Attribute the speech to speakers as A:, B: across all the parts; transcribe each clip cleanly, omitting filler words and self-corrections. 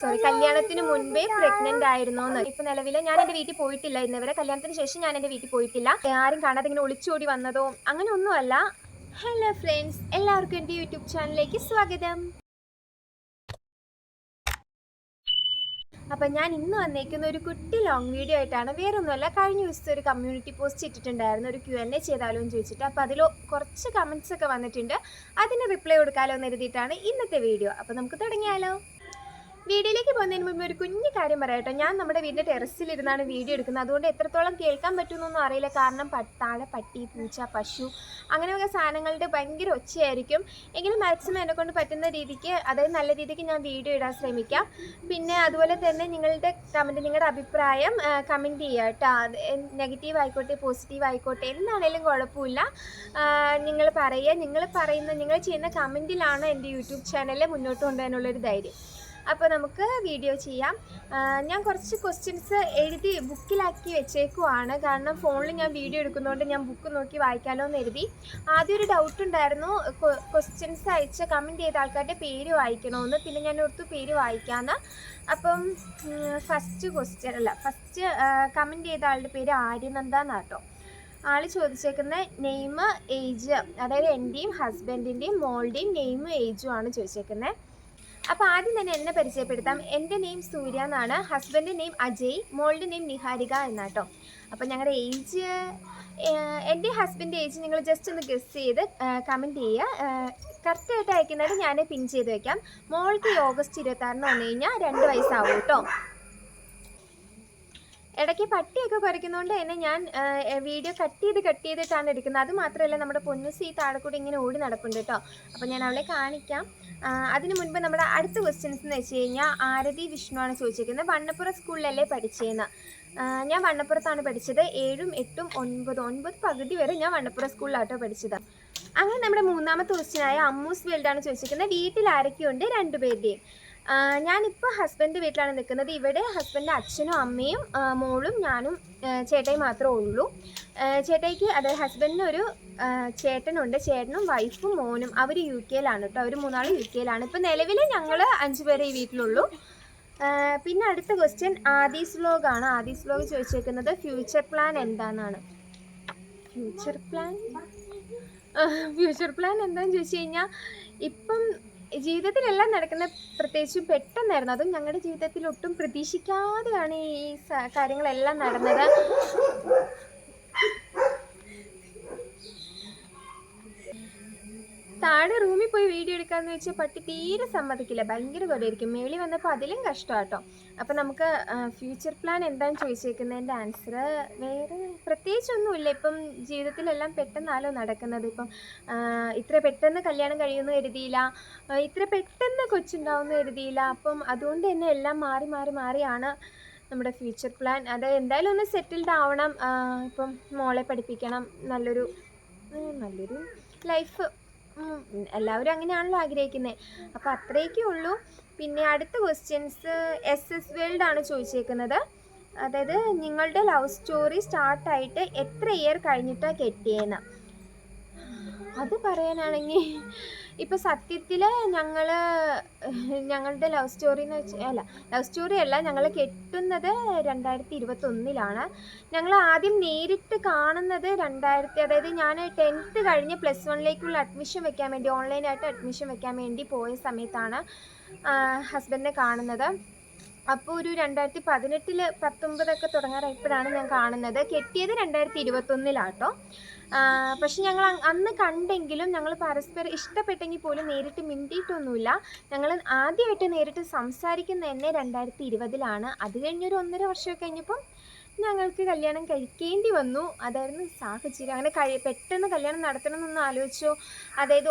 A: കല്യാണത്തിന് മുൻപേ പ്രഗ്നന്റ് ആയിരുന്നോ എന്ന്. ഇപ്പൊ നിലവിൽ ഞാൻ എന്റെ വീട്ടിൽ പോയിട്ടില്ല. ഇന്നവരെ കല്യാണത്തിന് ശേഷം ഞാൻ എന്റെ വീട്ടിൽ പോയിട്ടില്ല. ആരും കാണാതെ ഇങ്ങനെ ഒളിച്ചോടി വന്നതോ അങ്ങനെ ഒന്നുമല്ല. ഹലോ ഫ്രണ്ട്സ്, എല്ലാവർക്കും എന്റെ യൂട്യൂബ് ചാനലിലേക്ക് സ്വാഗതം. അപ്പം ഞാൻ ഇന്ന് വന്നേക്കുന്ന ഒരു കുട്ടി ലോങ് വീഡിയോ ആയിട്ടാണ്. വേറൊന്നുമല്ല, കഴിഞ്ഞ ദിവസത്തെ ഒരു കമ്മ്യൂണിറ്റി പോസ്റ്റ് ഇട്ടിട്ടുണ്ടായിരുന്നു, ഒരു Q&A ചെയ്താലോ എന്ന് ചോദിച്ചിട്ട്. അപ്പോൾ അതിൽ കുറച്ച് കമൻറ്റ്സ് ഒക്കെ വന്നിട്ടുണ്ട്. അതിന് റിപ്ലൈ കൊടുക്കാമല്ലോ എന്ന് കരുതിയിട്ടാണ് ഇന്നത്തെ വീഡിയോ. അപ്പോൾ നമുക്ക് തുടങ്ങിയാലോ. വീഡിയോയിലേക്ക് പോകുന്നതിന് മുമ്പ് ഒരു കുഞ്ഞു കാര്യം പറയട്ടോ. ഞാൻ നമ്മുടെ വീടിൻ്റെ ടെറസിലിരുന്നാണ് വീഡിയോ എടുക്കുന്നത്. അതുകൊണ്ട് എത്രത്തോളം കേൾക്കാൻ പറ്റുമെന്നൊന്നും അറിയില്ല. കാരണം താഴെ പട്ടി, പൂച്ച, പശു അങ്ങനെയുള്ള സാധനങ്ങളുടെ ഭയങ്കര ഒച്ചയായിരിക്കും. എങ്കിലും മാക്സിമം എന്നെക്കൊണ്ട് പറ്റുന്ന രീതിക്ക്, അതായത് നല്ല രീതിക്ക് ഞാൻ വീഡിയോ ഇടാൻ ശ്രമിക്കാം. പിന്നെ അതുപോലെ തന്നെ നിങ്ങളുടെ കമൻറ്റ്, നിങ്ങളുടെ അഭിപ്രായം കമൻറ്റ് ചെയ്യുക കേട്ടോ. നെഗറ്റീവ് ആയിക്കോട്ടെ പോസിറ്റീവ് ആയിക്കോട്ടെ എന്താണേലും കുഴപ്പമില്ല. നിങ്ങൾ പറയുക. നിങ്ങൾ ചെയ്യുന്ന കമൻറ്റിലാണ് എൻ്റെ യൂട്യൂബ് ചാനലിൽ മുന്നോട്ട് കൊണ്ടുപോകാനുള്ളൊരു ധൈര്യം. അപ്പോൾ നമുക്ക് വീഡിയോ ചെയ്യാം. ഞാൻ കുറച്ച് ക്വസ്റ്റ്യൻസ് എഴുതി ബുക്കിലാക്കി വെച്ചേക്കുവാണ്. കാരണം ഫോണിൽ ഞാൻ വീഡിയോ എടുക്കുന്നതുകൊണ്ട് ഞാൻ ബുക്ക് നോക്കി വായിക്കാമല്ലോ എന്ന് എഴുതി. ആദ്യം ഒരു ഡൗട്ട് ഉണ്ടായിരുന്നു, ക്വസ്റ്റ്യൻസ് അയച്ച കമൻറ്റ് ചെയ്ത ആൾക്കാരുടെ പേര് വായിക്കണമെന്ന്. പിന്നെ ഞാൻ ഓർത്തു പേര് വായിക്കാമെന്ന്. അപ്പം ഫസ്റ്റ് കമൻറ്റ് ചെയ്ത ആളുടെ പേര് ആര്യനന്ദ എന്നാട്ടോ. ആൾ ചോദിച്ചേക്കുന്ന നെയിം, ഏജ്, അതായത് എൻ്റെയും ഹസ്ബൻഡിൻ്റെയും മോളുടെയും നെയിമും ഏജും ആണ് ചോദിച്ചേക്കുന്നത്. അപ്പോൾ ആദ്യം തന്നെ എന്നെ പരിചയപ്പെടുത്താം. എൻ്റെ നെയിം സൂര്യ എന്നാണ്, ഹസ്ബൻഡിൻ്റെ നെയിം അജയ്, മോളുടെ നെയിം നിഹാരിക എന്നാട്ടോ. അപ്പോൾ ഞങ്ങളുടെ ഏജ്, എൻ്റെ ഹസ്ബൻഡിൻ്റെ ഏജ് നിങ്ങൾ ജസ്റ്റ് ഒന്ന് ഗസ് ചെയ്ത് കമൻറ്റ് ചെയ്യുക. കറക്റ്റായിട്ട് അയക്കുന്നത് ഞാൻ പിൻ ചെയ്ത് വയ്ക്കാം. മോൾക്ക് ഓഗസ്റ്റ് 26 വന്നു കഴിഞ്ഞാൽ 2 വയസ്സാവും കേട്ടോ. ഇടയ്ക്ക് പട്ടിയൊക്കെ കുറയ്ക്കുന്നതുകൊണ്ട് തന്നെ ഞാൻ വീഡിയോ കട്ട് ചെയ്തിട്ടാണ് എടുക്കുന്നത്. അത് മാത്രമല്ല, നമ്മുടെ പൊന്നുസി താഴെ കൂടി ഇങ്ങനെ ഓടി നടപ്പുണ്ട് കേട്ടോ. അപ്പോൾ ഞാൻ അവളെ കാണിക്കാം. അതിന് മുൻപ് നമ്മുടെ അടുത്ത ക്വസ്റ്റ്യൻസ് എന്ന് വെച്ച് കഴിഞ്ഞാൽ ആരതി വിഷ്ണുവാണ് ചോദിച്ചിരിക്കുന്നത്. വണ്ണപ്പുറ സ്കൂളിലല്ലേ പഠിച്ചതെന്ന്. ഞാൻ വണ്ണപ്പുറത്താണ് പഠിച്ചത്. 7, 8, 9 പകുതി വരെ ഞാൻ വണ്ണപ്പുറ സ്കൂളിലാട്ടോ പഠിച്ചത്. അങ്ങനെ നമ്മുടെ മൂന്നാമത്തെ ക്വസ്റ്റ്യനായ അമ്മൂസ് വേൾഡാണ് ചോദിച്ചിരിക്കുന്നത്. വീട്ടിൽ ആരൊക്കെയുണ്ട്? 2 പേരുടെയും. ഞാനിപ്പോൾ ഹസ്ബൻഡ് വീട്ടിലാണ് നിൽക്കുന്നത്. ഇവിടെ ഹസ്ബൻഡ് അച്ഛനും അമ്മയും മോളും ഞാനും ചേട്ടായി മാത്രമേ ഉള്ളൂ. ചേട്ടായിക്ക്, അതായത് ഹസ്ബൻഡിന് ഒരു ചേട്ടനുണ്ട്. ചേട്ടനും വൈഫും മോനും അവർ UK-യിലാണ് കേട്ടോ. അവർ 3 UK-യിലാണ്. ഇപ്പോൾ നിലവിൽ ഞങ്ങൾ 5 പേരെ ഈ വീട്ടിലുള്ളൂ. പിന്നെ അടുത്ത ക്വസ്റ്റ്യൻ ആദീസ് വ്ലോഗാണ്. ആദീസ് വ്ലോഗ് ചോദിച്ചേക്കുന്നത് ഫ്യൂച്ചർ പ്ലാൻ എന്താണെന്നാണ്. ഫ്യൂച്ചർ പ്ലാൻ എന്താണെന്ന് ചോദിച്ചു കഴിഞ്ഞാൽ, ഇപ്പം ജീവിതത്തിലെല്ലാം നടക്കുന്ന, പ്രത്യേകിച്ചും പെട്ടെന്നായിരുന്നു. അതും ഞങ്ങളുടെ ജീവിതത്തിൽ ഒട്ടും പ്രതീക്ഷിക്കാതെയാണ് ഈ കാര്യങ്ങളെല്ലാം നടന്നത്. താഴെ റൂമിൽ പോയി വീഡിയോ എടുക്കാമെന്ന് വെച്ചാൽ പട്ടി തീരെ സമ്മതിക്കില്ല, ഭയങ്കര കൊലയായിരിക്കും. മേളി വന്നപ്പോൾ അതിലും കഷ്ടമാട്ടോ. അപ്പം നമുക്ക് ഫ്യൂച്ചർ പ്ലാൻ എന്താണെന്ന് ചോദിച്ചേക്കുന്നതിൻ്റെ ആൻസർ വേറെ പ്രത്യേകിച്ചൊന്നുമില്ല. ഇപ്പം ജീവിതത്തിലെല്ലാം പെട്ടെന്നാലോ നടക്കുന്നത്. ഇപ്പം ഇത്ര പെട്ടെന്ന് കല്യാണം കഴിയുമെന്ന് കരുതിയില്ല, ഇത്ര പെട്ടെന്ന് കൊച്ചുണ്ടാവുമെന്ന് കരുതിയില്ല. അപ്പം അതുകൊണ്ട് തന്നെ എല്ലാം മാറിയാണ് നമ്മുടെ ഫ്യൂച്ചർ പ്ലാൻ. അത് എന്തായാലും ഒന്ന് സെറ്റിൽഡ് ആവണം. ഇപ്പം മോളെ പഠിപ്പിക്കണം, നല്ലൊരു ലൈഫ്. എല്ലാവരും അങ്ങനെയാണല്ലോ ആഗ്രഹിക്കുന്നത്. അപ്പോൾ അത്രയൊക്കെ ഉള്ളൂ. പിന്നെ അടുത്ത ക്വസ്റ്റ്യൻസ് SS വേൾഡാണ് ചോദിച്ചേക്കുന്നത്. അതായത് നിങ്ങളുടെ ലവ് സ്റ്റോറി സ്റ്റാർട്ടായിട്ട് എത്ര ഇയർ കഴിഞ്ഞിട്ടാണ് കെട്ടിയെന്ന്. അത് പറയാനാണെങ്കിൽ ഇപ്പോൾ സത്യത്തിൽ ഞങ്ങളുടെ ലവ് സ്റ്റോറി എന്ന് വെച്ചാൽ, ലവ് സ്റ്റോറി അല്ല, ഞങ്ങൾ കെട്ടുന്നത് 2021-ലാണ്. ഞങ്ങൾ ആദ്യം നേരിട്ട് കാണുന്നത് അതായത് ഞാൻ 10th കഴിഞ്ഞ് +1-ലേക്കുള്ള അഡ്മിഷൻ വെക്കാൻ വേണ്ടി, ഓൺലൈനായിട്ട് അഡ്മിഷൻ വെക്കാൻ വേണ്ടി പോയ സമയത്താണ് ഹസ്ബൻഡിനെ കാണുന്നത്. അപ്പോൾ ഒരു 2018, 19 തുടങ്ങാറായപ്പോഴാണ് ഞാൻ കാണുന്നത്. കെട്ടിയത് 2021-ലാട്ടോ. പക്ഷെ ഞങ്ങൾ അന്ന് കണ്ടെങ്കിലും ഞങ്ങൾ പരസ്പരം ഇഷ്ടപ്പെട്ടെങ്കിൽ പോലും നേരിട്ട് മിണ്ടിയിട്ടൊന്നുമില്ല. ഞങ്ങൾ ആദ്യമായിട്ട് നേരിട്ട് സംസാരിക്കുന്ന തന്നെ 2020-ലാണ്. അത് കഴിഞ്ഞൊരു 1.5 വർഷമൊക്കെ കഴിഞ്ഞപ്പം ഞങ്ങൾക്ക് കല്യാണം കഴിക്കേണ്ടി വന്നു. അതായിരുന്നു സാഹചര്യം. അങ്ങനെ പെട്ടെന്ന് കല്യാണം നടത്തണമെന്നൊന്നും ആലോചിച്ചോ, അതായത്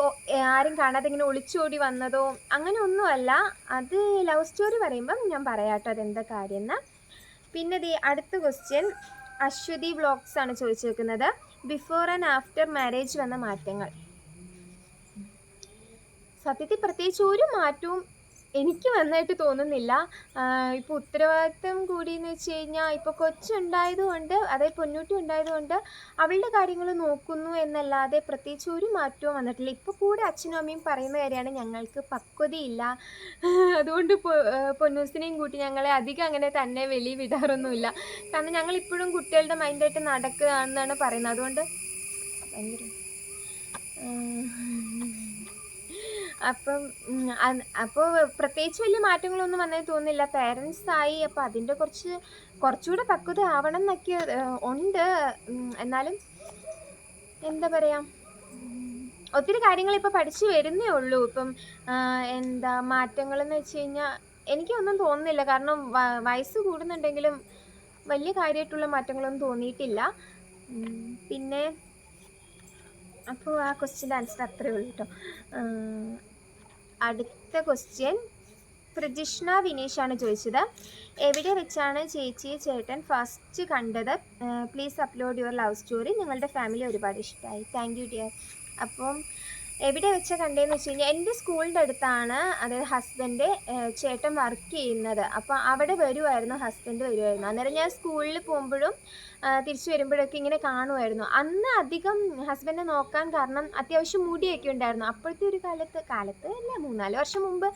A: ആരും കാണാതെ ഇങ്ങനെ ഒളിച്ചോടി വന്നതോ അങ്ങനെ ഒന്നുമല്ല. അത് ലവ് സ്റ്റോറി പറയുമ്പം ഞാൻ പറയാട്ടോ അതെന്താ കാര്യം എന്ന്. പിന്നെ അടുത്ത ക്വസ്റ്റ്യൻ അശ്വതി വ്ളോഗ്സ് ആണ് ചോദിച്ചേക്കുന്നത്. ബിഫോർ ആൻഡ് ആഫ്റ്റർ മാരേജ് വന്ന മാറ്റങ്ങൾ. സത്യത്തിൽ പ്രത്യേകിച്ച് ഒരു മാറ്റവും എനിക്ക് നന്നായിട്ട് തോന്നുന്നില്ല. ഇപ്പോൾ ഉത്തരവാദിത്തം കൂടിയെന്ന് വെച്ച് കഴിഞ്ഞാൽ ഇപ്പോൾ കൊച്ചുണ്ടായതുകൊണ്ട്, അതായത് പൊന്നൂട്ടി ഉണ്ടായതുകൊണ്ട് അവളുടെ കാര്യങ്ങൾ നോക്കുന്നു എന്നല്ലാതെ പ്രത്യേകിച്ച് ഒരു മാറ്റവും വന്നിട്ടില്ല. ഇപ്പോൾ കൂടെ അച്ഛനും അമ്മയും പറയുന്ന കാര്യമാണ് ഞങ്ങൾക്ക് പക്വതയില്ല. അതുകൊണ്ട് പൊന്നൂസിനെയും കൂട്ടി ഞങ്ങളെ അധികം അങ്ങനെ തന്നെ വെളിയിൽ വിടാറൊന്നുമില്ല. കാരണം ഞങ്ങളിപ്പോഴും കുട്ടികളുടെ മൈൻഡായിട്ട് നടക്കുകയാണെന്നാണ് പറയുന്നത്. അതുകൊണ്ട് ഭയങ്കര അപ്പം അപ്പോൾ പ്രത്യേകിച്ച് വലിയ മാറ്റങ്ങളൊന്നും വന്നതായി തോന്നുന്നില്ല. പേരൻറ്റ്സ് ആയി. അപ്പോൾ അതിൻ്റെ കുറച്ചുകൂടെ പക്വത ആവണം എന്നൊക്കെ ഉണ്ട്. എന്നാലും എന്താ പറയുക, ഒത്തിരി കാര്യങ്ങൾ ഇപ്പോൾ പഠിച്ചു വരുന്നേ ഉള്ളൂ. ഇപ്പം എന്താ മാറ്റങ്ങളെന്ന് വെച്ച് കഴിഞ്ഞാൽ എനിക്കൊന്നും തോന്നുന്നില്ല. കാരണം വയസ്സ് കൂടുന്നുണ്ടെങ്കിലും വലിയ കാര്യമായിട്ടുള്ള മാറ്റങ്ങളൊന്നും തോന്നിയിട്ടില്ല. പിന്നെ അപ്പോൾ ആ ക്വസ്റ്റ്യൻ്റെ ആൻസർ അത്രയേ ഉള്ളൂ കേട്ടോ. അടുത്ത ക്വസ്റ്റ്യൻ പ്രജിഷ്ണ വിനീഷാണ് ചോദിച്ചത്. എവിടെ വെച്ചാണ് ചേച്ചിയെ ചേട്ടൻ ഫസ്റ്റ് കണ്ടത്? Please upload your love story. നിങ്ങളുടെ ഫാമിലി ഒരുപാട് ഇഷ്ടമായി. Thank you dear. അപ്പം എവിടെ വെച്ചാൽ കണ്ടതെന്ന് വെച്ച് കഴിഞ്ഞാൽ എൻ്റെ സ്കൂളിൻ്റെ അടുത്താണ്, അതായത് ഹസ്ബൻഡ് ചേട്ടൻ വർക്ക് ചെയ്യുന്നത്. അപ്പോൾ അവിടെ ഹസ്ബൻഡ് വരുമായിരുന്നു. അന്നേരം ഞാൻ സ്കൂളിൽ പോകുമ്പോഴും തിരിച്ചു വരുമ്പോഴൊക്കെ ഇങ്ങനെ കാണുമായിരുന്നു. അന്ന് അധികം ഹസ്ബൻഡിനെ നോക്കാൻ കാരണം അത്യാവശ്യം മുടിയൊക്കെ ഉണ്ടായിരുന്നു. അപ്പോഴത്തെ ഒരു കാലത്ത് അല്ല 3-4 വർഷം മുമ്പ്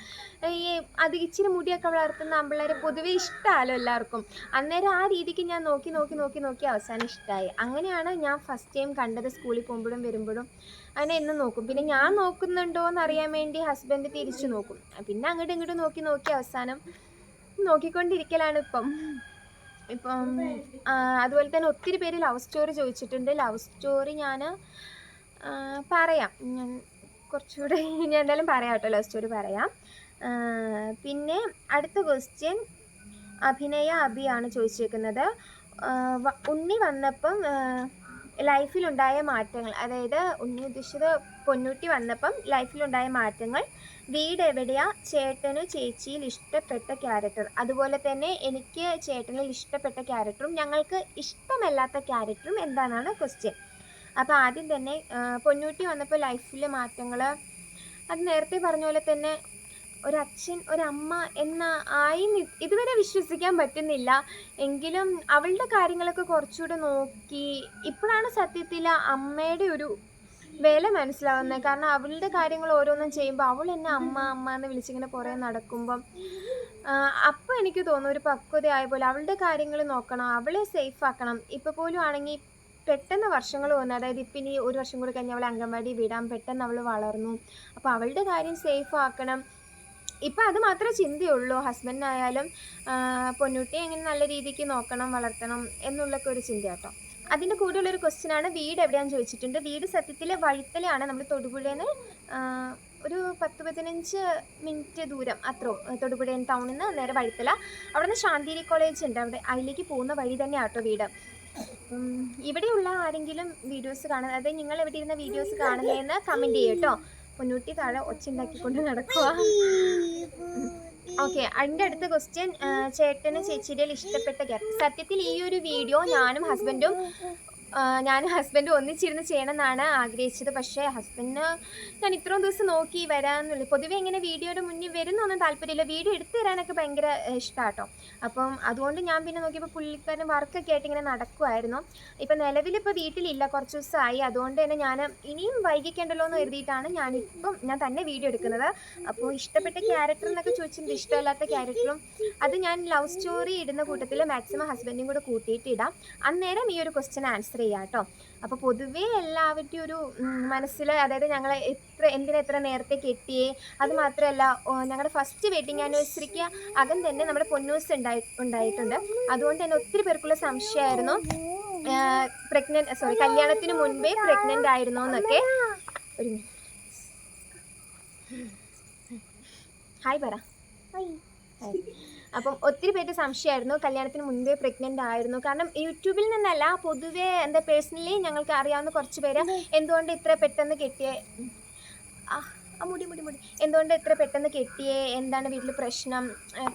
A: അത് ഇച്ചിരി മുടിയൊക്കെ വളർത്തുന്ന ആൺപിള്ളേരെ പൊതുവെ ഇഷ്ടമല്ലോ എല്ലാവർക്കും. അന്നേരം ആ രീതിക്ക് ഞാൻ നോക്കി അവസാനം ഇഷ്ടമായി. അങ്ങനെയാണ് ഞാൻ ഫസ്റ്റ് ടൈം കണ്ടത്. സ്കൂളിൽ പോകുമ്പോഴും വരുമ്പോഴും അങ്ങനെ എന്നും നോക്കും. പിന്നെ ഞാൻ നോക്കുന്നുണ്ടോ എന്നറിയാൻ വേണ്ടി ഹസ്ബൻഡ് തിരിച്ചു നോക്കും. പിന്നെ അങ്ങോട്ടും ഇങ്ങോട്ടും നോക്കി അവസാനം നോക്കിക്കൊണ്ടിരിക്കലാണ് ഇപ്പം അതുപോലെ തന്നെ ഒത്തിരി പേര് ലവ് സ്റ്റോറി ചോദിച്ചിട്ടുണ്ട്. ലവ് സ്റ്റോറി ഞാൻ പറയാം. കുറച്ചുകൂടെ ഞാൻ എന്തായാലും പറയാം കേട്ടോ, ലവ് സ്റ്റോറി പറയാം. പിന്നെ അടുത്ത ക്വസ്റ്റ്യൻ അഭിയാണ് ചോദിച്ചേക്കുന്നത്. ഉണ്ണി വന്നപ്പം ലൈഫിലുണ്ടായ മാറ്റങ്ങൾ, അതായത് ഉണ്ണി ഉദ്ദേശിച്ചത് പൊന്നൂട്ടി വന്നപ്പം ലൈഫിലുണ്ടായ മാറ്റങ്ങൾ, വീട് എവിടെയാ, ചേട്ടന് ചേച്ചിയിൽ ഇഷ്ടപ്പെട്ട ക്യാരക്ടർ, അതുപോലെ തന്നെ എനിക്ക് ചേട്ടനിൽ ഇഷ്ടപ്പെട്ട ക്യാരക്ടറും ഞങ്ങൾക്ക് ഇഷ്ടമല്ലാത്ത ക്യാരക്ടറും എന്താണെന്നാണ് ക്വസ്റ്റ്യൻ. അപ്പോൾ ആദ്യം തന്നെ പൊന്നൂട്ടി വന്നപ്പോൾ ലൈഫിലെ മാറ്റങ്ങൾ, അത് നേരത്തെ പറഞ്ഞ പോലെ തന്നെ ഒരച്ഛൻ ഒരമ്മ ഇതുവരെ വിശ്വസിക്കാൻ പറ്റുന്നില്ല. എങ്കിലും അവളുടെ കാര്യങ്ങളൊക്കെ കുറച്ചുകൂടെ നോക്കി ഇപ്പോഴാണ് സത്യത്തിൽ അമ്മയുടെ ഒരു വില മനസ്സിലാവുന്നത്. കാരണം അവളുടെ കാര്യങ്ങൾ ഓരോന്നും ചെയ്യുമ്പോൾ അവൾ എന്നെ അമ്മ എന്ന് വിളിച്ചിങ്ങനെ പുറകെ നടക്കുമ്പം അപ്പോൾ എനിക്ക് തോന്നുന്നു ഒരു പക്വതയായ പോലെ അവളുടെ കാര്യങ്ങൾ നോക്കണം, അവളെ സേഫ് ആക്കണം. ഇപ്പോൾ പോലും ആണെങ്കിൽ പെട്ടെന്ന് വർഷങ്ങൾ വന്നു, അതായത് ഇപ്പം ഇനി 1 വർഷം കൂടി കഴിഞ്ഞ് അവളെ അംഗൻവാടി വിടാം, പെട്ടെന്ന് അവൾ വളർന്നു. അപ്പോൾ അവളുടെ കാര്യം സേഫ് ആക്കണം. ഇപ്പം അത് മാത്രമേ ചിന്തയുള്ളൂ. ഹസ്ബൻഡിനായാലും പൊന്നൂട്ടിയെ എങ്ങനെ നല്ല രീതിക്ക് നോക്കണം, വളർത്തണം എന്നുള്ളൊക്കെ ഒരു ചിന്ത കേട്ടോ. അതിൻ്റെ കൂടെയുള്ളൊരു ക്വസ്റ്റ്യനാണ് വീട് എവിടെയാണെന്ന് ചോദിച്ചിട്ടുണ്ട്. വീട് സത്യത്തിൽ വഴിത്തലയാണ്. നമ്മൾ തൊടുപുഴയിൽ നിന്ന് ഒരു 10-15 മിനിറ്റ് ദൂരം അത്രയും. തൊടുപുഴ ടൗണിൽ നിന്ന് നേരെ വഴിത്തല. അവിടെ നിന്ന് ശാന്തിരി കോളേജ് ഉണ്ട്, അതിലേക്ക് പോകുന്ന വഴി തന്നെയാണ് കേട്ടോ വീട്. ഇവിടെയുള്ള ആരെങ്കിലും വീഡിയോസ് കാണുന്നത്, അതായത് നിങ്ങൾ എവിടെ ഇരുന്ന വീഡിയോസ് കാണുന്നതെന്ന് കമൻറ്റ് ചെയ്യും കേട്ടോ. പൊന്നൂട്ടി താഴെ ഒച്ചുണ്ടാക്കിക്കൊണ്ട് നടക്കുക. ഓക്കെ, അതിൻ്റെ അടുത്ത ക്വസ്റ്റ്യൻ, ചേട്ടന് ചേച്ചിയുടെ ഇഷ്ടപ്പെട്ട ക്യാരക്ടർ. സത്യത്തിൽ ഈ ഒരു വീഡിയോ ഞാനും ഹസ്ബൻഡും ഒന്നിച്ചിരുന്ന് ചെയ്യണമെന്നാണ് ആഗ്രഹിച്ചത്. പക്ഷേ ഹസ്ബൻഡിന് ഞാൻ ഇത്രയും ദിവസം നോക്കി വരാമെന്നുള്ളൂ. പൊതുവേ ഇങ്ങനെ വീഡിയോയുടെ മുന്നിൽ വരുന്നൊന്നും താല്പര്യമില്ല. വീഡിയോ എടുത്തു തരാനൊക്കെ ഭയങ്കര ഇഷ്ടമാട്ടോ. അപ്പം അതുകൊണ്ട് ഞാൻ പിന്നെ നോക്കിയപ്പോൾ പുള്ളിക്കാരൻ വർക്കൊക്കെ ആയിട്ട് ഇങ്ങനെ നടക്കുമായിരുന്നു. ഇപ്പം നിലവിലിപ്പോൾ വീട്ടിലില്ല, കുറച്ച് ദിവസമായി. അതുകൊണ്ട് തന്നെ ഞാൻ ഇനിയും വൈകിക്കേണ്ടല്ലോ എന്ന് കരുതിയിട്ടാണ് ഞാൻ തന്നെ വീഡിയോ എടുക്കുന്നത്. അപ്പോൾ ഇഷ്ടപ്പെട്ട ക്യാരക്ടർ എന്നൊക്കെ ചോദിച്ചിട്ടുണ്ട്. ഇഷ്ടമല്ലാത്ത ക്യാരക്ടറും അത് ഞാൻ ലവ് സ്റ്റോറി ഇടുന്ന കൂട്ടത്തിൽ മാക്സിമം ഹസ്ബൻഡും കൂടെ കൂട്ടിയിട്ട് ഇടാം. അന്നേരം ഈ ഒരു ക്വസ്റ്റ്യൻ ആൻസർ ചെയ്യാം കേട്ടോ. അപ്പോൾ പൊതുവേ എല്ലാവരുടെയും ഒരു മനസ്സിൽ, അതായത് ഞങ്ങളെ എന്തിനാ എത്ര നേരത്തെ കെട്ടിയേ, അത് മാത്രമല്ല ഞങ്ങളുടെ ഫസ്റ്റ് വെഡിങ് ആനിവേഴ്സറിക്ക് അകം തന്നെ നമ്മുടെ പൊന്നൂസ് ഉണ്ടായിട്ടുണ്ട്. അതുകൊണ്ട് തന്നെ ഒത്തിരി പേർക്കുള്ള സംശയമായിരുന്നു കല്യാണത്തിന് മുൻപേ പ്രഗ്നൻ്റ് ആയിരുന്നോ എന്നൊക്കെ. ഒരു ഹായ് പറ. അപ്പം ഒത്തിരി പേർക്ക് സംശയമായിരുന്നു കല്യാണത്തിന് മുൻപേ പ്രഗ്നൻ്റ് ആയിരുന്നു. കാരണം യൂട്യൂബിൽ നിന്നല്ല, പൊതുവേ പേഴ്സണലി ഞങ്ങൾക്ക് അറിയാവുന്ന കുറച്ച് പേര് എന്തുകൊണ്ട് ഇത്ര പെട്ടെന്ന് കെട്ടിയേ, എന്തുകൊണ്ട് ഇത്ര പെട്ടെന്ന് കെട്ടിയേ, എന്താണ് വീട്ടിൽ പ്രശ്നം,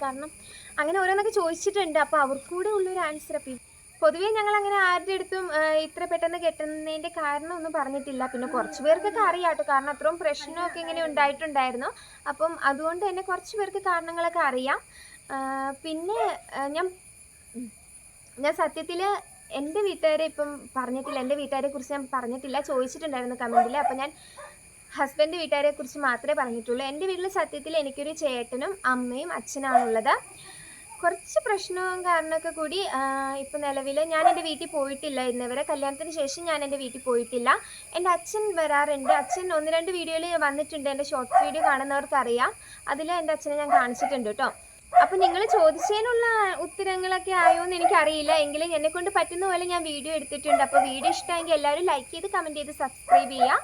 A: കാരണം അങ്ങനെ ഓരോന്നൊക്കെ ചോദിച്ചിട്ടുണ്ട്. അപ്പോൾ അവർക്കൂടെ ഉള്ളൊരു ആൻസർ. അപ്പം പൊതുവേ ഞങ്ങളങ്ങനെ ആരുടെ അടുത്തും ഇത്ര പെട്ടെന്ന് കെട്ടുന്നതിൻ്റെ കാരണമൊന്നും പറഞ്ഞിട്ടില്ല. പിന്നെ കുറച്ച് പേർക്കൊക്കെ അറിയാം കേട്ടോ, കാരണം അത്രയും പ്രശ്നമൊക്കെ ഇങ്ങനെ ഉണ്ടായിട്ടുണ്ടായിരുന്നു. അപ്പം അതുകൊണ്ട് തന്നെ കുറച്ച് പേർക്ക് കാരണങ്ങളൊക്കെ അറിയാം. പിന്നെ ഞാൻ സത്യത്തിൽ എൻ്റെ വീട്ടുകാരെ ഇപ്പം പറഞ്ഞിട്ടില്ല, എൻ്റെ വീട്ടുകാരെ കുറിച്ച് ഞാൻ പറഞ്ഞിട്ടില്ല. ചോദിച്ചിട്ടുണ്ടായിരുന്നു കമൻറ്റിൽ. അപ്പം ഞാൻ ഹസ്ബൻഡ് വീട്ടുകാരെ കുറിച്ച് മാത്രമേ പറഞ്ഞിട്ടുള്ളൂ. എൻ്റെ വീട്ടിൽ സത്യത്തിൽ എനിക്കൊരു ചേട്ടനും അമ്മയും അച്ഛനാണുള്ളത്. കുറച്ച് പ്രശ്നവും കാരണമൊക്കെ കൂടി ഇപ്പം നിലവിൽ ഞാൻ എൻ്റെ വീട്ടിൽ പോയിട്ടില്ല. ഇന്നവരെ കല്യാണത്തിന് ശേഷം ഞാൻ എൻ്റെ വീട്ടിൽ പോയിട്ടില്ല. എൻ്റെ അച്ഛൻ വരാറുണ്ട്. അച്ഛൻ 1-2 വീഡിയോയിൽ വന്നിട്ടുണ്ട്. എൻ്റെ ഷോർട്സ് വീഡിയോ കാണുന്നവർക്കറിയാം. അതിൽ എൻ്റെ അച്ഛനെ ഞാൻ കാണിച്ചിട്ടുണ്ട് കേട്ടോ. അപ്പം നിങ്ങൾ ചോദിച്ചതിനുള്ള ഉത്തരങ്ങളൊക്കെ ആയോ എന്ന് എനിക്കറിയില്ല. എങ്കിലും എന്നെക്കൊണ്ട് പറ്റുന്ന പോലെ ഞാൻ വീഡിയോ എടുത്തിട്ടുണ്ട്. അപ്പോൾ വീഡിയോ ഇഷ്ടമെങ്കിൽ എല്ലാവരും ലൈക്ക് ചെയ്ത് കമൻറ്റ് ചെയ്ത് സബ്സ്ക്രൈബ് ചെയ്യുക.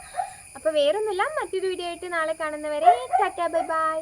A: അപ്പോൾ വേറൊന്നുമില്ല, മറ്റൊരു വീഡിയോ ആയിട്ട് നാളെ കാണുന്നവരെ ടാറ്റാ ബൈ ബൈ.